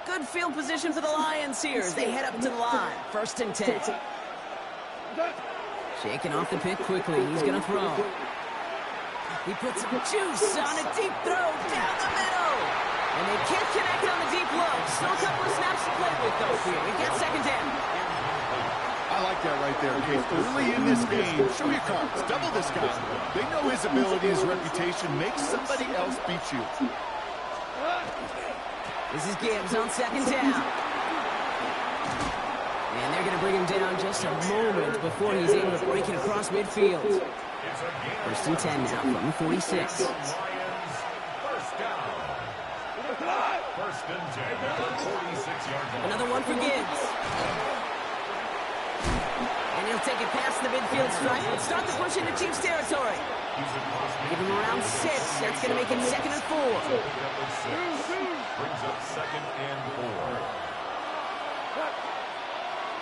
Good field position for the Lions here as they head up to the line. 1st and 10. Shaking off the pick quickly. He's going to throw. He puts some juice on a deep throw down the middle. And they can't connect on the deep low. Still a couple of snaps to play with, though, here. We get 2nd down. I like that right there, Case. Early in this game, show your cards. Double this guy. They know his ability, his reputation. Make somebody else beat you. This is Gibbs on 2nd down. And they're going to bring him down just a moment before he's able to break it across midfield. 1st and 10 now from the 46. Another one for Gibbs. And he'll take it past the midfield stripe and start the push into Chiefs territory. Give him around 6. That's going to make it 2nd and 4. Brings up 2nd and 4.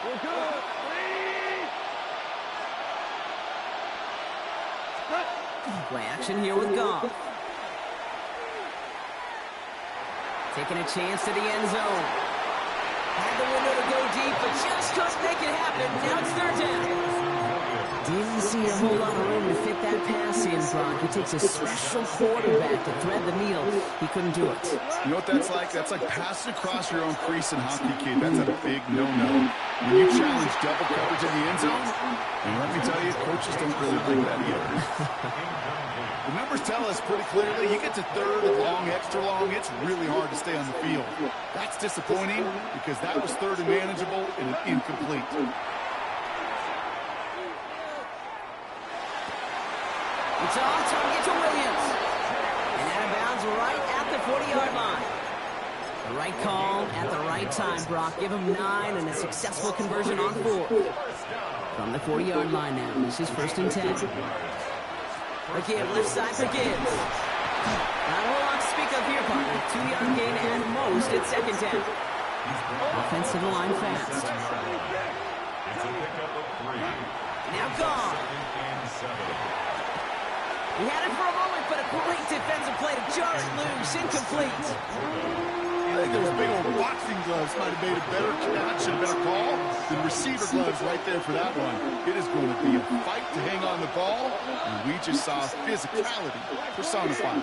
We're good. Play action here with Goff. Taking a chance to the end zone. Had the window to go deep, but just couldn't make it happen. Now it's 3rd down. Didn't see a whole lot of room to fit that pass in, Brock. He takes a special quarterback to thread the needle. He couldn't do it. You know what that's like? That's like passing across your own crease in hockey, kid. That's a big no-no. When you challenge double coverage in the end zone, and let me tell you, coaches don't really like that either. The numbers tell us pretty clearly, you get to 3rd, long, extra long, it's really hard to stay on the field. That's disappointing because that was 3rd and manageable and incomplete. It's off, target to Williams. And out of bounds right at the 40-yard line. The right call at the right time, Brock. Give him 9 and a successful conversion on 4. From the 40-yard line now, this is 1st and 10. Again, left side for Gibbs. Not a whole lot to speak of here, partner. 2-yard gain and most at 2nd down. Offensive line fast. Now gone. He had it for a moment, but a great defensive play to jar it loose. Incomplete. I think those big old boxing gloves might have made a better catch and a better call than receiver gloves right there for that one. It is going to be a fight to hang on the ball, and we just saw physicality personified.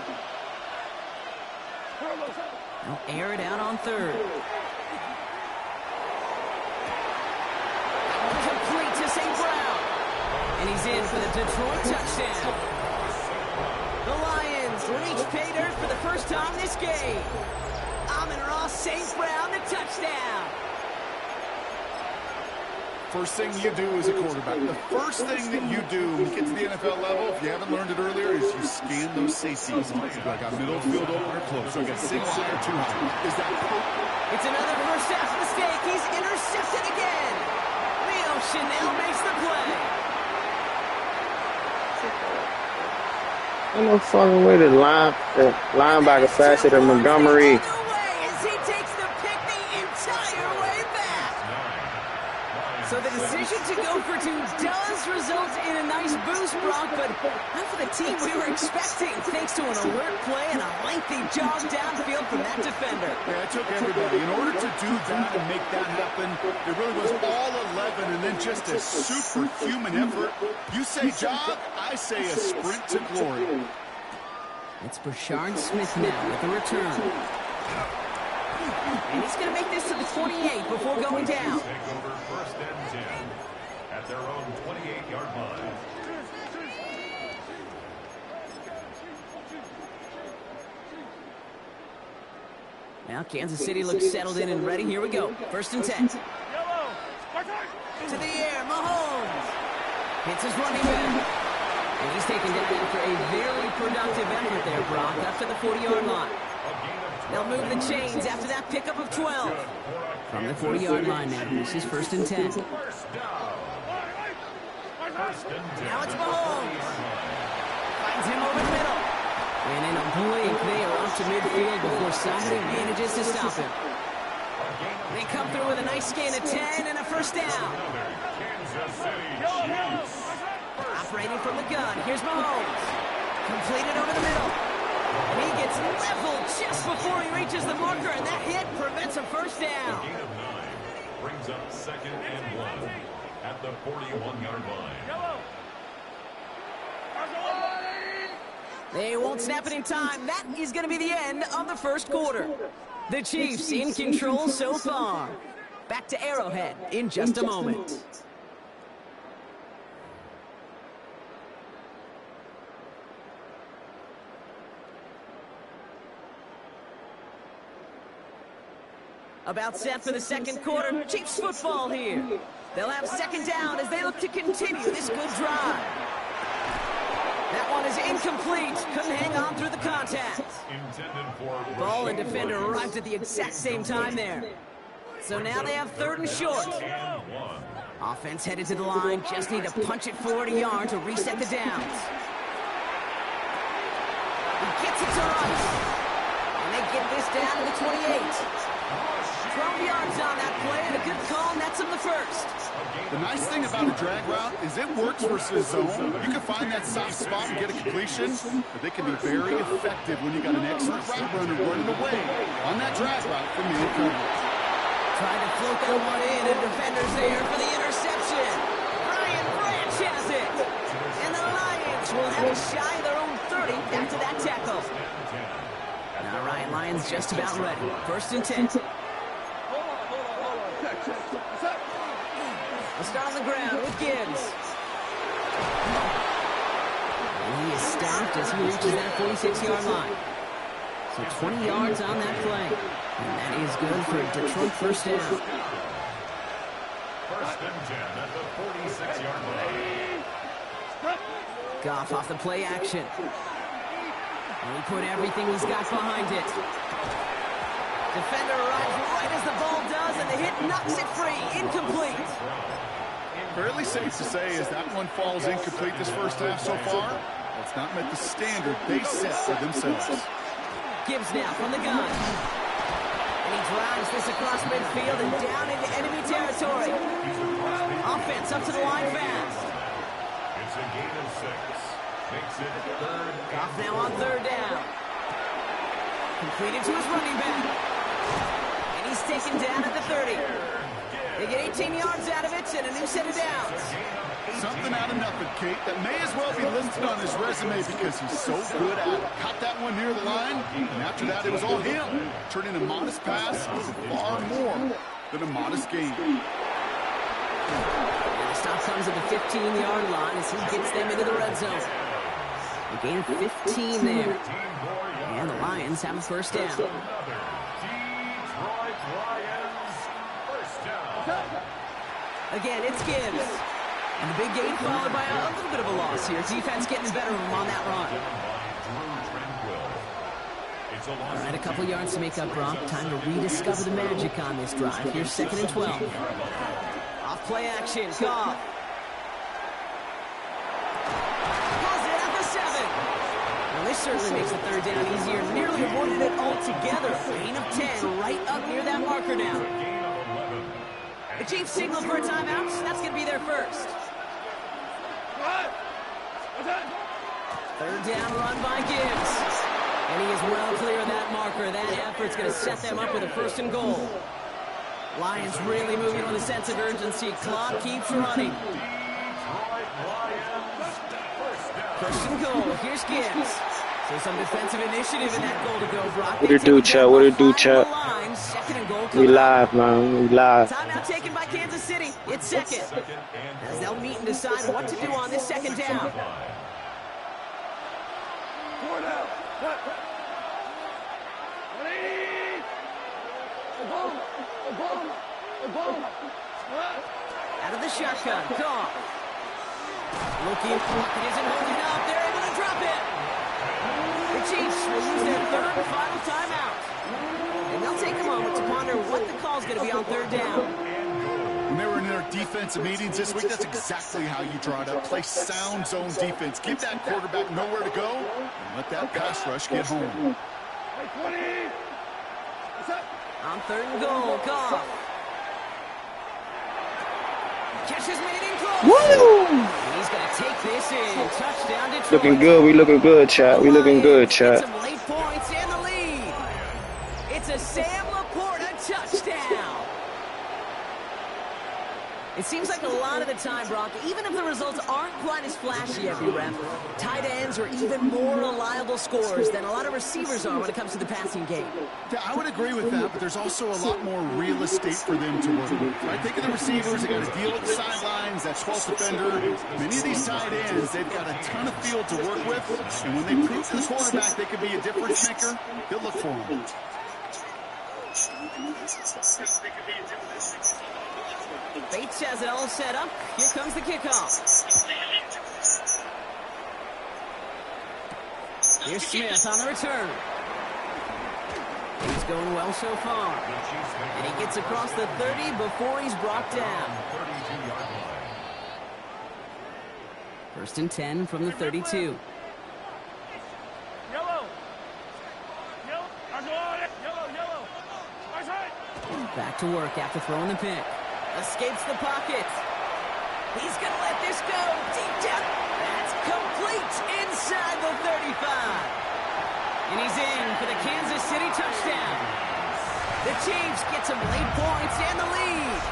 They'll air it out on 3rd. Complete to St. Brown. And he's in for the Detroit touchdown. The Lions reach pay dirt for the first time this game. Amon-Ra St. Brown, the touchdown. First thing you do as a quarterback, the first thing that you do when you get to the NFL level, if you haven't learned it earlier, is you scan those safeties. Do I got middle field open or close? Do I got single high or too high? Is that It's another first half mistake. He's intercepted again. Leo Chanel makes the play. Ain't no fucking way the linebacker faster than Montgomery. As he takes the pick the entire way back. So the decision to go for 2 does result in a nice boost, Brock, but not for the team we were expecting, thanks to an alert play and a lengthy jog downfield from that defender. Yeah, it took everybody. In order to do that and make that happen, it really was all 11 and then just a superhuman effort. You say jog, I say a sprint to glory. It's Brashard Smith now with the return. And he's going to make this to the 28 before going down. Take over 1st and 10 at their own 28-yard line. Now Kansas City looks settled in and ready. Here we go. 1st and 10. To the air, Mahomes. Hits his running back. And he's taken down after a very productive effort there, Brock, up to the 40-yard line. They'll move the chains after that pickup of 12. From the 40-yard line now, this is 1st and 10. Now it's Mahomes. Finds him over the middle. And in a blink, they are up to midfield before somebody manages to stop him. They come through with a nice gain of 10 and a first down. Operating from the gun, here's Mahomes. Completed over the middle. And he gets leveled just before he reaches the marker, and that hit prevents a first down. Gain of 9 brings up 2nd and 1 at the 41-yard line. They won't snap it in time. That is going to be the end of the first quarter. The Chiefs in control so far. Back to Arrowhead in just a moment. About set for the second quarter. Chiefs football here. They'll have second down as they look to continue this good drive. That one is incomplete. Couldn't hang on through the contact. Ball and defender arrived at the exact same time there. So now they have 3rd and short. Offense headed to the line. Just need to punch it forward a yard to reset the downs. He gets it to Rice. And they get this down to the 28. 12 yards on that play, and a good call nets him the first. The nice thing about a drag route is it works versus zone. You can find that soft spot and get a completion, but they can be very effective when you got an excellent route runner running away on that drag route from man coverage. Trying to float that one in, and defenders there for the interception. Brian Branch has it. And the Lions will have it shy of their own 30 after that tackle. Now Ryan Lyons just about ready. 1st and 10. We'll start on the ground with Gibbs. And he is stopped as he reaches that 46-yard line. So 20 yards on that play. And that is good for a Detroit first down. 1st and 10 at the 46-yard line. Goff off the play action. And he put everything he's got behind it. Defender arrives right as the ball does, and the hit knocks it free. Incomplete. Fairly safe to say as that one falls incomplete this first half so far. That's not met the standard they set for themselves. Gibbs now from the gun. And he drives this across midfield and down into enemy territory. Offense up to the line fast. It's a gain of 6. Makes it 3rd. Goff now on 3rd down. Completed to his running back. And he's taken down at the 30. They get 18 yards out of it and a new set of downs. Something out of nothing, Kate, that may as well be listed on his resume because he's so good at it. Caught that one near the line, and after that it was all him. Turning a modest pass into far more than a modest gain. And the stop comes at the 15-yard line as he gets them into the red zone. A gain of 15 there. And the Lions have a first down. Detroit Lions first down. Again, it's Gibbs. And the big gain followed by a little bit of a loss here. Defense getting the better of him on that run. All right, a couple yards to make up, Brock. Time to rediscover the magic on this drive. Here's 2nd and 12. Off play action, Goff. Pulls it at the 7. Well, this certainly makes the 3rd down easier. Nearly avoided it altogether. Gain of 10 right up near that marker now. The Chiefs signal for a timeout. That's going to be their first. 3rd down run by Gibbs. And he is well clear of that marker. That effort's going to set them up with a 1st and goal. Lions really moving with a sense of urgency. Clock keeps running. 1st and goal. Here's Gibbs. So some defensive initiative in that goal to go, Brock. What it do, Chuck? What it do, Chuck? 2nd and goal. We live, man. We live. Timeout taken by Kansas City. It's 2nd. As they'll meet and decide what to do on this 2nd down. Out of the shotgun. Goff. Looking. It isn't holding up. They're able to drop it. The Chiefs will use their 3rd and final timeout. And they'll take a moment to ponder what the call's going to be on 3rd down. When they were in their defensive meetings this week, that's exactly how you draw it up. Play sound zone defense. Give that quarterback nowhere to go, and let that pass rush get home. On 3rd and goal, Goff. Catch is made in close. Woo! He's going to take this in. Touchdown, Detroit. Looking good. We looking good, chat. We looking good, Get chat. some late points and the lead. It's a Sam Laporta touchdown. It seems like a lot of the time, Brock, even if the results aren't quite as flashy every rep, tight ends are even more reliable scorers than a lot of receivers are when it comes to the passing game. Yeah, I would agree with that, but there's also a lot more real estate for them to work with. Right? Think of the receivers, they got to deal with the sidelines, that 12th defender. Many of these tight ends, they've got a ton of field to work with, and when they prove to the quarterback they could be a difference maker, he'll look for them. Bates has it all set up. Here comes the kickoff. Here's Smith on the return. He's going well so far. And he gets across the 30 before he's brought down. 32-yard line. First and 10 from the 32. Back to work after throwing the pick. Escapes the pocket. He's going to let this go. Deep down. That's complete inside the 35. And he's in for the Kansas City touchdown. The Chiefs get some late points and the lead.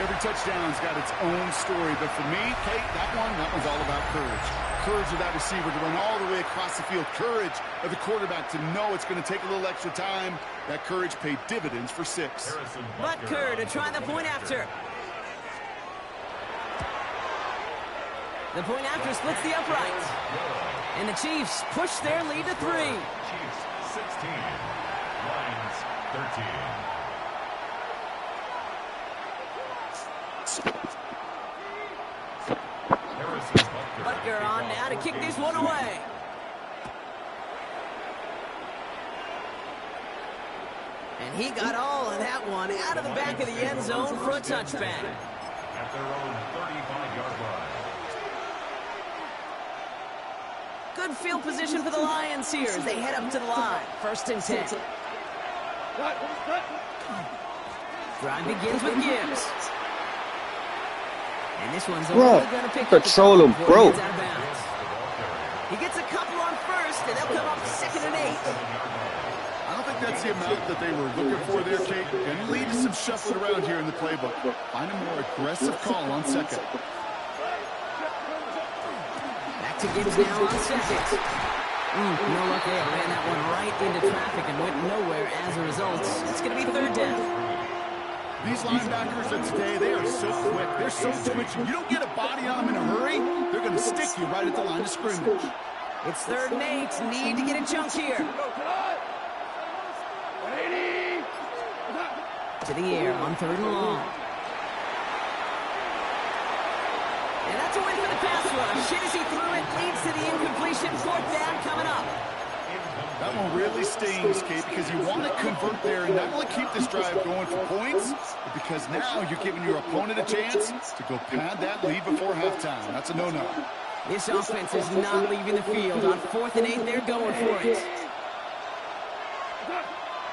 Every touchdown's got its own story, but for me, Kate, that one's all about courage. Courage of that receiver to run all the way across the field. Courage of the quarterback to know it's going to take a little extra time. That courage paid dividends for 6. Butker to try the point after. The point after splits the upright. And the Chiefs push their lead to 3. Chiefs 16, Lions 13. Butker on now to kick this one away. And he got all of that one out of the back of the end zone for a touchback. At their own 35-yard line. Good field position for the Lions here as they head up to the line. First and 10. Drive begins with Gibbs. And this one's only going to pick up control him, bro. He gets a couple on first, and they'll come up 2nd and 8. I don't think that's the amount that they were looking for there, Kate. And lead to some shuffling around here in the playbook. Find a more aggressive call on 2nd. Back to Gibbs now on 2nd. No luck there. Ran that one right into traffic and went nowhere as a result. It's going to be 3rd down. These linebackers of today, they are so quick. They're so twitchy. You don't get a body on them in a hurry, they're going to stick you right at the line of scrimmage. It's 3rd and 8. Need to get a chunk here. To the air on 3rd and long. And that's a win for the pass rush. Shit as he threw it, leads to the incompletion. 4th down coming up. That one really stings, Kate, because you want to convert there and not only keep this drive going for points, but because now you're giving your opponent a chance to go pad that lead before halftime. That's a no-no. This offense is not leaving the field. On 4th and 8, they're going for it.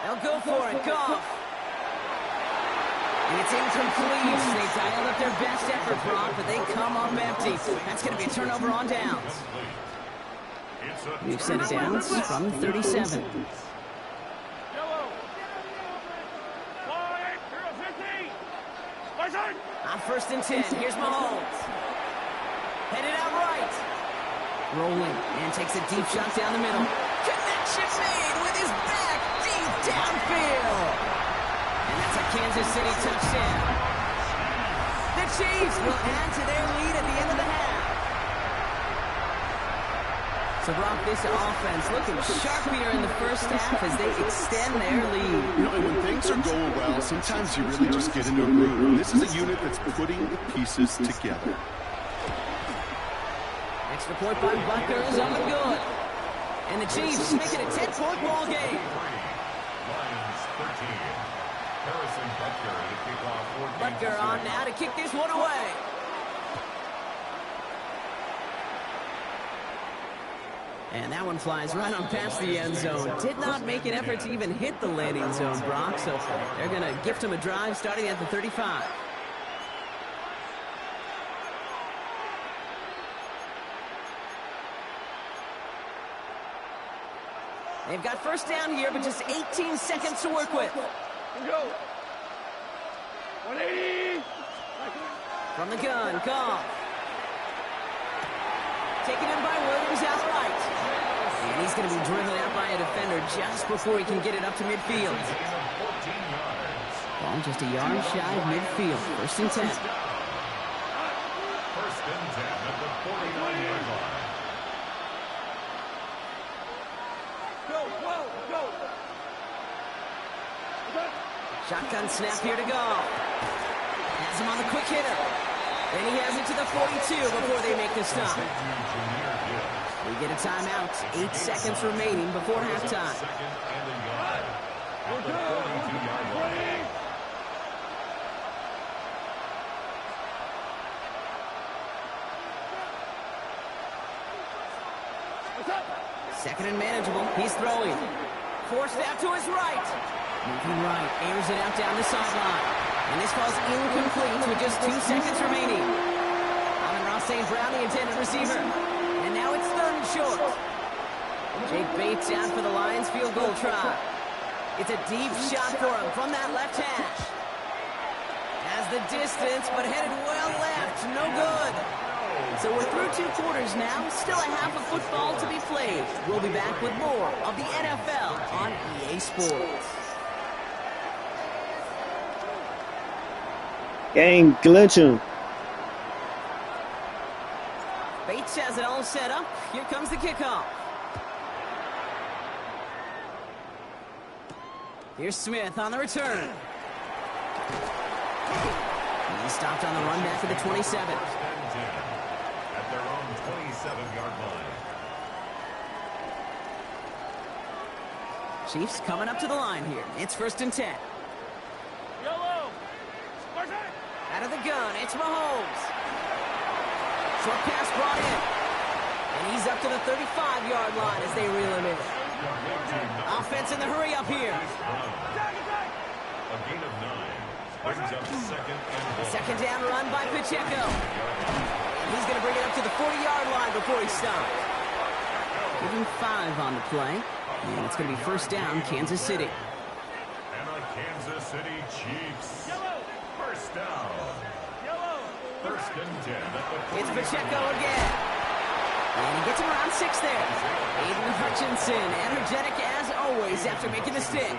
They'll go for it. Goff. And it's incomplete. They dialed up their best effort, Brock, but they come up empty. That's going to be a turnover on downs. We've set it down from 37. On 1st and 10, here's Mahomes. Headed out right. Rolling, and takes a deep shot down the middle. Connection made with his back deep downfield. And that's a Kansas City touchdown. The Chiefs will add to their lead at the end of the half. So, Brock, this offense looking sharpier in the first half as they extend their lead. You know, when things are going well, sometimes you really just get into a groove. And this is a unit that's putting the pieces together. Extra point by Butker is up and good. And the Chiefs make it a 10-point ball game. Lions 13. Harrison Butker to kick off 14. Butker on now to kick this one away. And that one flies right on past the end zone. Did not make an effort to even hit the landing zone, Brock. So they're going to gift him a drive starting at the 35. They've got first down here, but just 18 seconds to work with. Go. 180. From the gun, Goff. Taken in by Williams outright. And he's going to be driven out by a defender just before he can get it up to midfield. Ball just a yard shy of midfield. First and 10. First and 10 at the 49-yard line. Go. Shotgun snap here to go. Has him on the quick hitter. Then he has it to the 42 before they make the stop. We get a timeout. 8 seconds remaining before halftime. Second and a yard at the 42-yard line. Second and manageable. He's throwing. Forced out to his right. Moving right. Airs it out down the sideline. And this ball's incomplete with just 2 seconds remaining. Amon-Ra St. Brown, the intended receiver. And now it's third and short. Jake Bates out for the Lions field goal try. It's a deep shot for him from that left hash. Has the distance, but headed well left. No good. So we're through 2 quarters now. Still a half of football to be played. We'll be back with more of the NFL on EA Sports. Game glitching. Bates has it all set up. Here comes the kickoff. Here's Smith on the return. He's stopped on the run back to the 27. At their own 27-yard line. Chiefs coming up to the line here. It's first and 10. Yellow. Out of the gun, it's Mahomes. Short pass brought in. And he's up to the 35-yard line as they reel him in. Offense in the hurry up here. A gain of 9. Brings up second and 1. Second down run by Pacheco. He's going to bring it up to the 40-yard line before he stops. Give him 5 on the play. And it's going to be first down, Kansas City. And the Kansas City Chiefs. First down. First and 10 at the 40. It's Pacheco again. And he gets him around 6 there. Aiden Hutchinson, energetic as always after making the stick.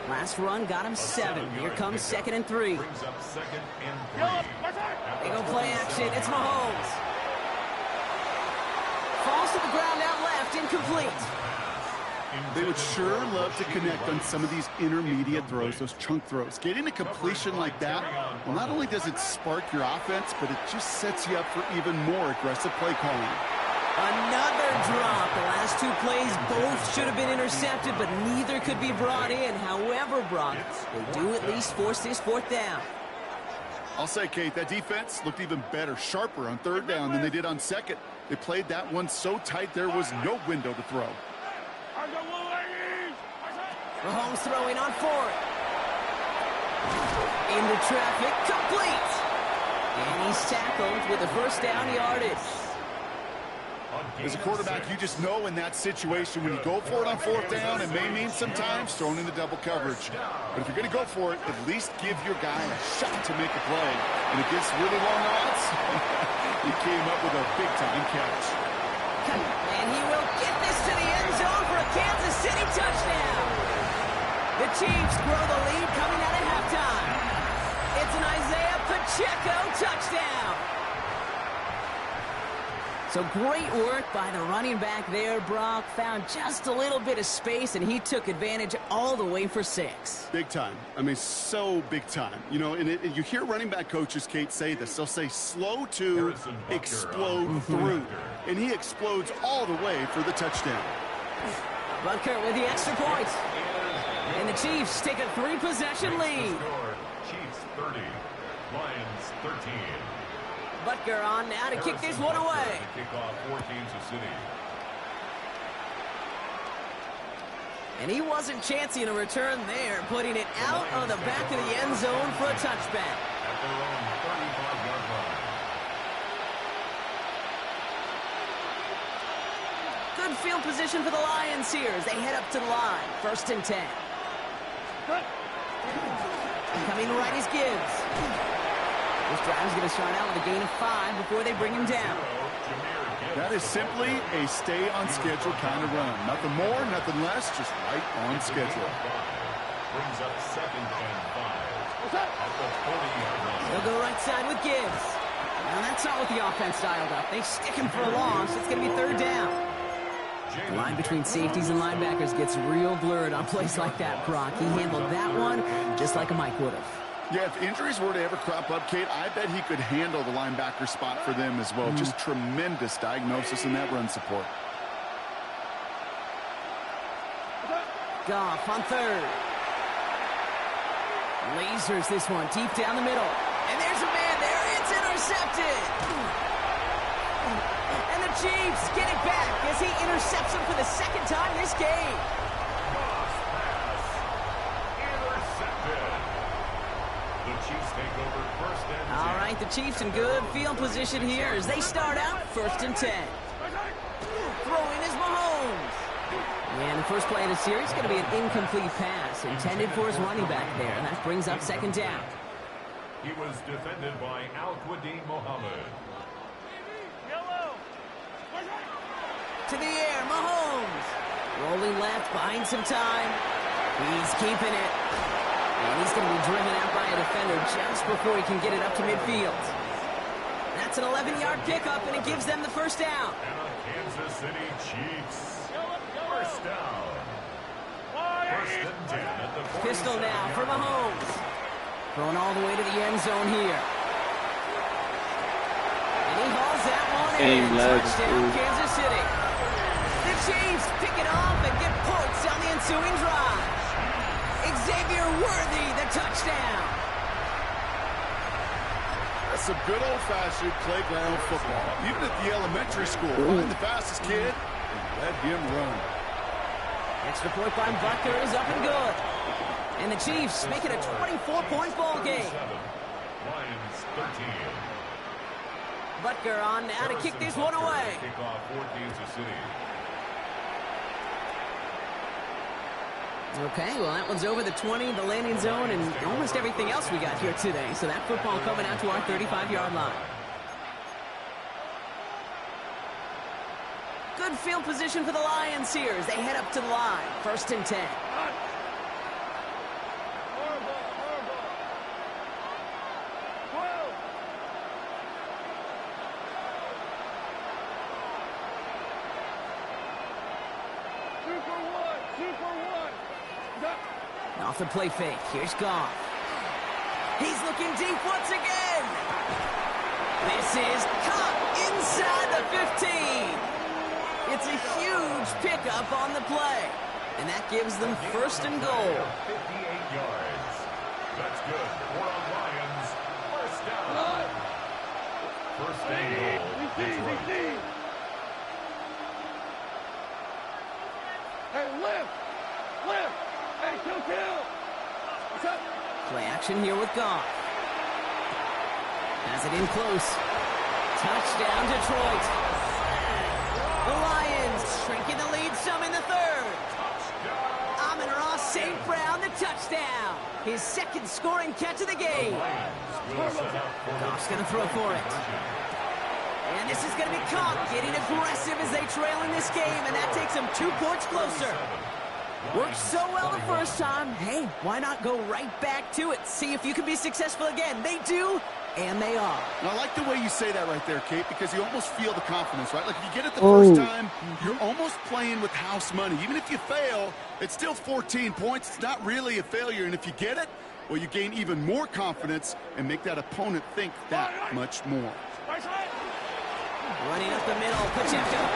Last run got him 7. Here comes second and 3. Brings up second and 3. They go play action. It's Mahomes. Falls to the ground out left, incomplete. They would sure love to connect on some of these intermediate throws, those chunk throws. Getting a completion like that, well, not only does it spark your offense, but it just sets you up for even more aggressive play calling. Another drop. The last 2 plays both should have been intercepted, but neither could be brought in. However, Brock, they do at least force this 4th down. I'll say, Kate, that defense looked even better, sharper on 3rd down than they did on 2nd. They played that one so tight there was no window to throw. Mahomes throwing on 4th. Into traffic, complete. And he's tackled with a first down yardage. As a quarterback, you just know in that situation when you go for it on 4th down, it may mean sometimes thrown into double coverage. But if you're going to go for it, at least give your guy a shot to make a play. And against really long odds, he came up with a big-time catch. And he will get this to the end zone for a Kansas City touchdown. The Chiefs grow the lead coming out of halftime. It's an Isaiah Pacheco touchdown. So great work by the running back there, Brock. Found just a little bit of space, and he took advantage all the way for 6. Big time. I mean, so big time. You know, and you hear running back coaches, Kate, say this. They'll say slow to explode through. And he explodes all the way for the touchdown. Butker with the extra point. And the Chiefs take a 3-possession lead. Chiefs 30, Lions 13. Butker on now to kick this one away. Kickoff for Kansas City. And he wasn't chancing a return there, putting it out on the back of the end zone for a touchback. At their own 35-yard line. 35 Good field position for the Lions here as they head up to the line. 1st and 10. Coming right is Gibbs. This drive's going to start out with a gain of 5 before they bring him down. That is simply a stay-on-schedule kind of run. Nothing more, nothing less, just right on schedule. Brings up 2nd and 5 at the 40-yard line. They'll go right side with Gibbs. Now that's not what the offense dialed up. They stick him for a loss. It's going to be 3rd down. The line between safeties and linebackers gets real blurred on plays like that, Brock. He handled that one just like a Mike would have. Yeah, if injuries were to ever crop up, Kate, I bet he could handle the linebacker spot for them as well. Just tremendous diagnosis in that run support. Goff on 3rd. Lasers this one deep down the middle. And there's a man there. It's intercepted. And the Chiefs get it back as he intercepts him for the 2nd time this game. Goff's pass intercepted. The Chiefs take over 1st and 10. All right, the Chiefs in good field position here as they start out 1st and 10. Throwing is Mahomes. And the first play of the series is going to be an incomplete pass intended for his running back there. And that brings up 2nd down. He was defended by Al-Quadin Mohammed. To the air, Mahomes. Rolling left, buying some time. He's keeping it. And he's going to be driven out by a defender just before he can get it up to midfield. That's an 11-yard pickup, and it gives them the 1st down. And a Kansas City Chiefs 1st down. 1st and 10 at the 40. Pistol now for Mahomes. Throwing all the way to the end zone here. And he hauls that one in. Touchdown, Kansas City. The Chiefs pick it off and get points on the ensuing drive. Xavier Worthy, the touchdown. That's some good old-fashioned playground football. Even at the elementary school, find the fastest kid and let him run. Extra point by Butker is up and good. And the Chiefs make it a 24-point ball game. Lions 13. Butker on now to kick this one away. Kickoff for Kansas City. Okay, well, that one's over the 20, the landing zone, and almost everything else we got here today. So that football coming out to our 35-yard line. Good field position for the Lions here as they head up to the line. 1st and 10. Off the play fake. Here's Goff. He's looking deep once again. This is caught inside the 15. It's a huge pickup on the play. And that gives them 1st and goal. 58 yards. That's good for the Lions. 1st down. 1st and goal. Detroit. Hey, lift! Lift! Hey, kill! What's up? Play action here with Goff. Has it in close. Touchdown, Detroit. The Lions shrinking the lead some in the 3rd. Amon-Ra St. Brown, the touchdown. His 2nd scoring catch of the game. Goff's going to throw for it. And this is going to be caught, getting aggressive as they trail in this game, and that takes them 2 points closer. Worked so well the first time. Hey, why not go right back to it? See if you can be successful again. They do, and they are. And I like the way you say that right there, Kate, because you almost feel the confidence, right? Like if you get it the first time, you're almost playing with house money. Even if you fail, it's still 14 points. It's not really a failure. And if you get it, well, you gain even more confidence and make that opponent think that much more. Running up the middle, Pacheco.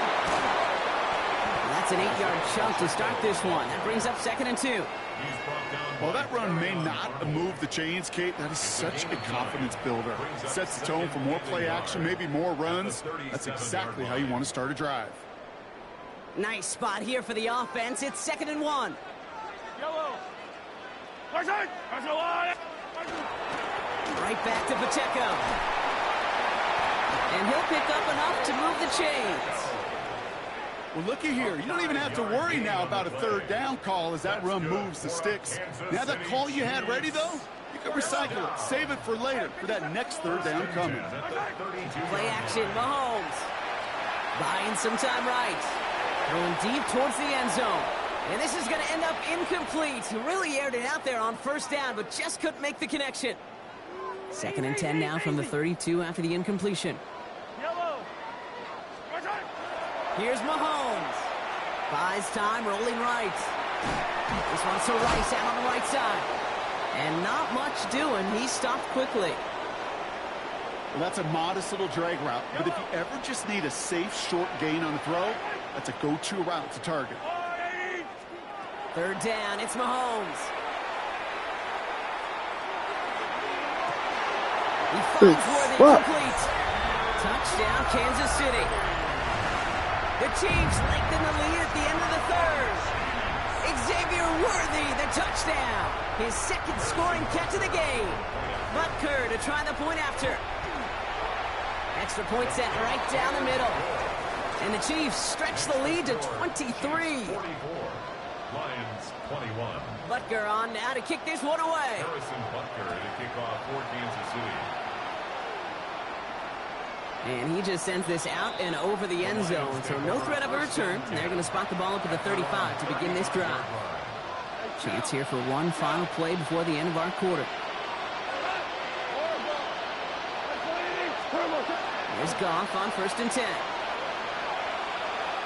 That's an 8-yard chunk to start this one. That brings up 2nd and 2. While that run may not move the chains, Kate, that is such a confidence builder. It sets the tone for more play action, maybe more runs. That's exactly how you want to start a drive. Nice spot here for the offense. It's 2nd and 1. Yellow! Right back to Pacheco. And he'll pick up enough to move the chains. Well, looky here. You don't even have to worry now about a third down call as that run moves the sticks. Now that call you had ready, though, you can recycle it. Save it for later, for that next third down coming. Play action, Mahomes. Buying some time right. Throwing deep towards the end zone. And this is going to end up incomplete. He really aired it out there on first down, but just couldn't make the connection. 2nd and 10 now from the 32 after the incompletion. Here's Mahomes. Buys time, rolling right. This one's to Rice out on the right side. And not much doing. He stopped quickly. Well, that's a modest little drag route, but if you ever just need a safe, short gain on the throw, that's a go-to route to target. 3rd down, it's Mahomes. He finds Worthy complete. Touchdown, Kansas City. The Chiefs lengthen the lead at the end of the 3rd. Xavier Worthy, the touchdown. His 2nd scoring catch of the game. Butker to try the point after. Extra point set right down the middle. And the Chiefs stretch the lead to 23. 44. Lions 21. Butker on now to kick this one away. Harrison Butker to kick off for Kansas City. And he just sends this out and over the end zone. So no threat of a return. And they're going to spot the ball up at the 35 to begin this drive. Chance here for one final play before the end of our quarter. Here's Goff on 1st and 10.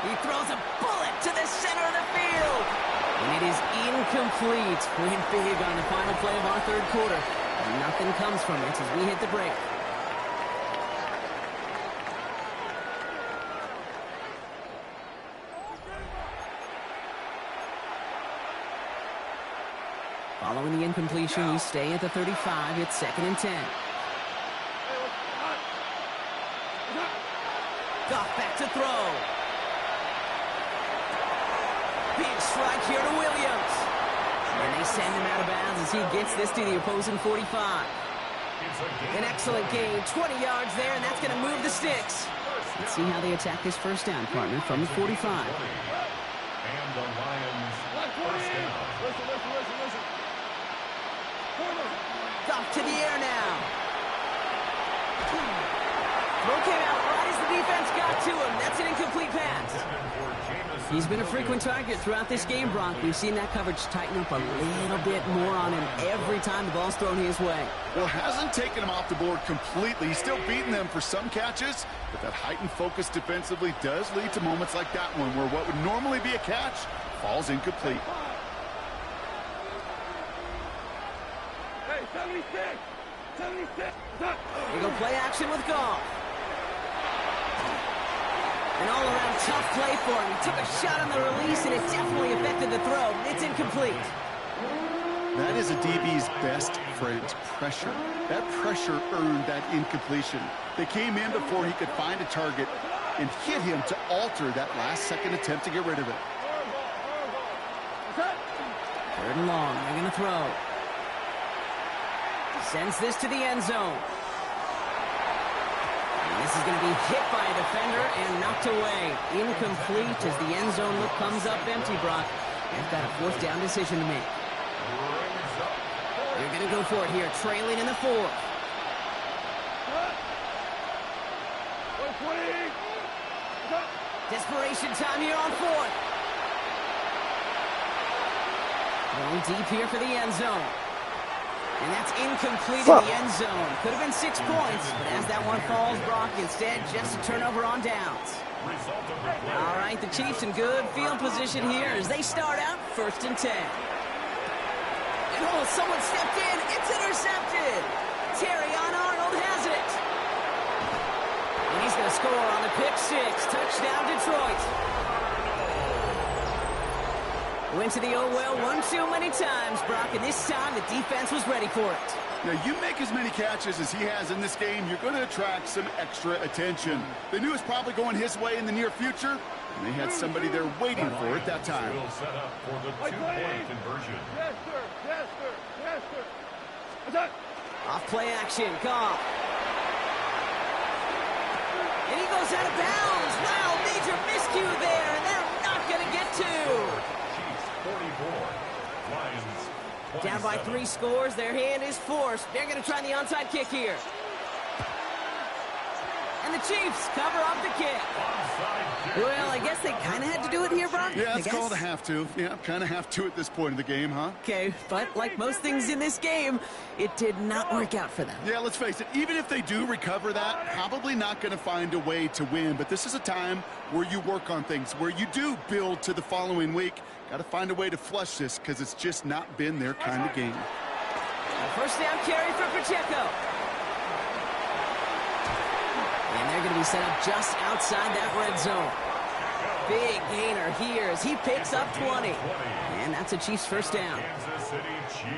He throws a bullet to the center of the field. And it is incomplete. Win big on the final play of our 3rd quarter. And nothing comes from it as we hit the break. Following the incompletion, we stay at the 35. It's 2nd and 10. Goff back to throw. Big strike here to Williams. And they send him out of bounds as he gets this to the opposing 45. An excellent gain, 20 yards there, and that's going to move the sticks. Let's see how they attack this first down, partner, from the 45. And the Lions first down. Listen. Goff to the air now. Throw came out right as the defense got to him. That's an incomplete pass. He's been a frequent target throughout this game, Brock. We've seen that coverage tighten up a little bit more on him every time the ball's thrown his way. Well, hasn't taken him off the board completely. He's still beating them for some catches, but that heightened focus defensively does lead to moments like that one where what would normally be a catch falls incomplete. Hey, 76! 76! They go play action with Goff. An all-around tough play for him. He took a shot on the release, and it definitely affected the throw. It's incomplete. That is a DB's best friend, pressure. That pressure earned that incompletion. They came in before he could find a target and hit him to alter that last-second attempt to get rid of it. 3rd and long. They're going to throw. Sends this to the end zone. This is going to be hit by a defender and knocked away. Incomplete as the end zone look comes up empty, Brock. They've got a 4th down decision to make. They're going to go for it here, trailing in the 4th. Desperation time here on 4th. Going deep here for the end zone. And that's incomplete in the end zone. Could have been 6 points, but as that one falls, Brock, instead just a turnover on downs. All right, the Chiefs in good field position here as they start out 1st and 10. And oh, someone stepped in. It's intercepted. Terrion Arnold has it. And he's going to score on the pick 6. Touchdown, Detroit. Went to the oh-well one too many times, Brock, and this time the defense was ready for it. Now, you make as many catches as he has in this game, you're going to attract some extra attention. They knew it was probably going his way in the near future, and they had somebody there waiting for it that time. Will set up for the 2-point conversion. Yes, sir. Yes, sir. Yes, sir. Attack! Off play action, Goff. And he goes out of bounds. Wow, major miscue there, and they're Down by 3 scores, their hand is forced. They're going to try the onside kick here. And the Chiefs cover up the kick. Well, I guess they kind of had to do it here, Brock. Yeah, it's called a have to. Yeah, kind of have to at this point in the game, huh? Okay, but like most things in this game, it did not work out for them. Yeah, let's face it, even if they do recover that, probably not going to find a way to win. But this is a time where you work on things, where you do build to the following week. Got to find a way to flush this because it's just not been their kind of game. A first down carry for Pacheco. And they're going to be set up just outside that red zone. Big gainer here as he picks up 20. And that's a Chiefs first down.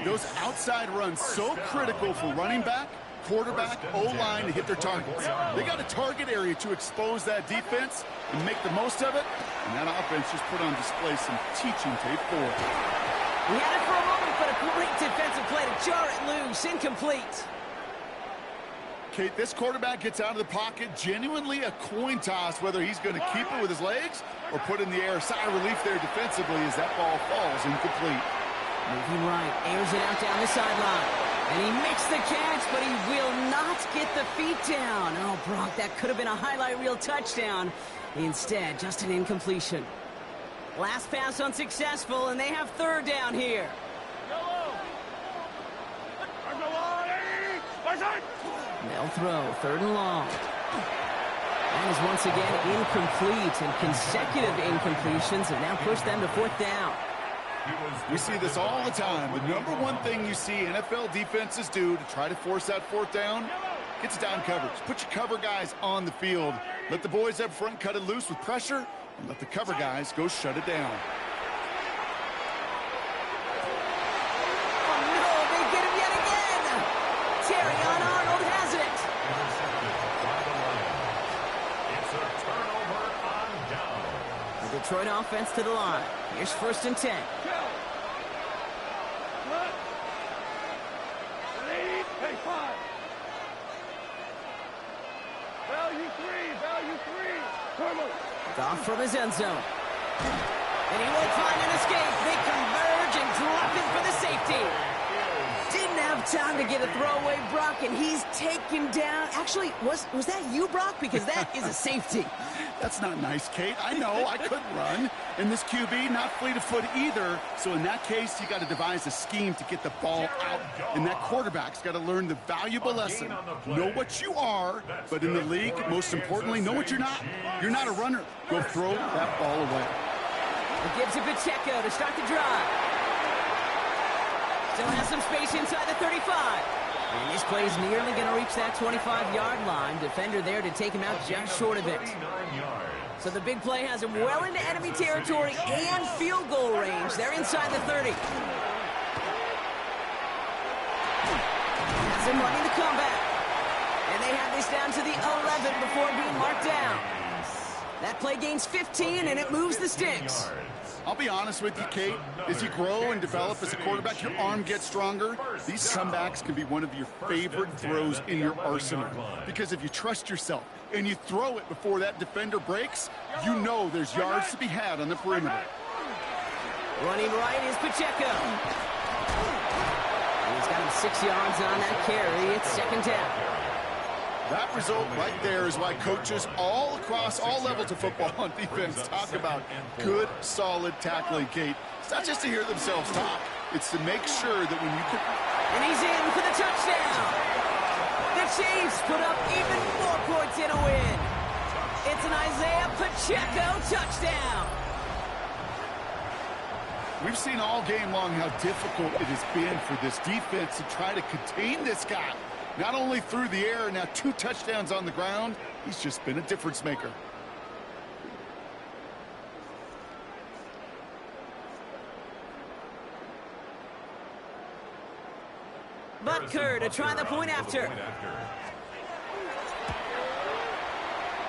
Those outside runs so critical for running back, quarterback, O-line to hit their targets. They got a target area to expose that defense and make the most of it. And that offense just put on display some teaching tape for it. We had it for a moment, but a great defensive play to jar it loose. Incomplete. Kate, this quarterback gets out of the pocket, genuinely a coin toss, whether he's going to keep it with his legs or put in the air. Sigh of relief there defensively as that ball falls incomplete. Moving right, airs it out down the sideline. And he makes the catch, but he will not get the feet down. Oh, Brock, that could have been a highlight reel touchdown. Instead, just an incompletion. Last pass unsuccessful, and they have third down here. They'll throw, third and long. That is once again incomplete, and consecutive incompletions have now pushed them to fourth down. We see this all the time. The number one thing you see NFL defenses do to try to force that fourth down, gets down coverage. Put your cover guys on the field. Let the boys up front cut it loose with pressure, and let the cover guys go shut it down. Detroit offense to the line. Here's first and 10. Off from his end zone. And he won't find an escape. They converge and drop him for the safety. Didn't have time to get a throwaway, Brock, and he's taken down. Actually, was that you, Brock? Because that is a safety. That's not nice, Kate. I know, I couldn't run. And this QB, not fleet of foot either. So in that case, you got to devise a scheme to get the ball out. And that quarterback's got to learn the valuable lesson. Know what you are, but in the league, most importantly, know what you're not. You're not a runner. Go throw that ball away. It gives it Pacheco to start the drive. Still has some space inside the 35. And this play is nearly going to reach that 25-yard line. Defender there to take him out just short of it. So the big play has him well into enemy territory and field goal range. They're inside the 30. Has him running the comeback. And they have this down to the 11 before being marked down. That play gains 15, and it moves the sticks. I'll be honest with you, Kate. As you grow and develop as a quarterback, your arm gets stronger. These comebacks can be one of your favorite throws in your arsenal. Because if you trust yourself and you throw it before that defender breaks, you know there's yards to be had on the perimeter. Running right is Pacheco. And he's got him 6 yards on that carry. It's second down. That result right there is why coaches all across all levels of football on defense talk about good, solid tackling, Kate. It's not just to hear themselves talk. It's to make sure that when you can... And he's in for the touchdown. The Chiefs put up even more points in a win. It's an Isaiah Pacheco touchdown. We've seen all game long how difficult it has been for this defense to try to contain this guy. Not only through the air, now 2 touchdowns on the ground. He's just been a difference maker. Butker to try the point after.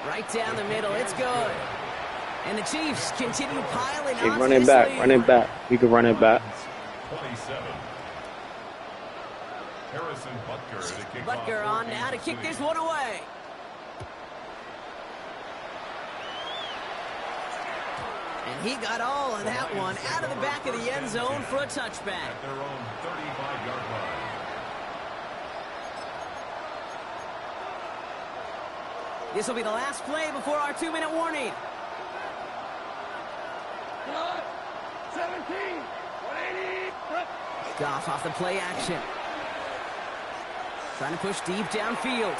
Right down the middle, it's good. And the Chiefs continue piling on. Run it back, run it back. You can run it back. 27. Butker on now to kick this one away. And he got all of that one out of the back of the end zone for a touchback. This will be the last play before our 2-minute warning. 17, 180. Goff off the play action. Trying to push deep downfield.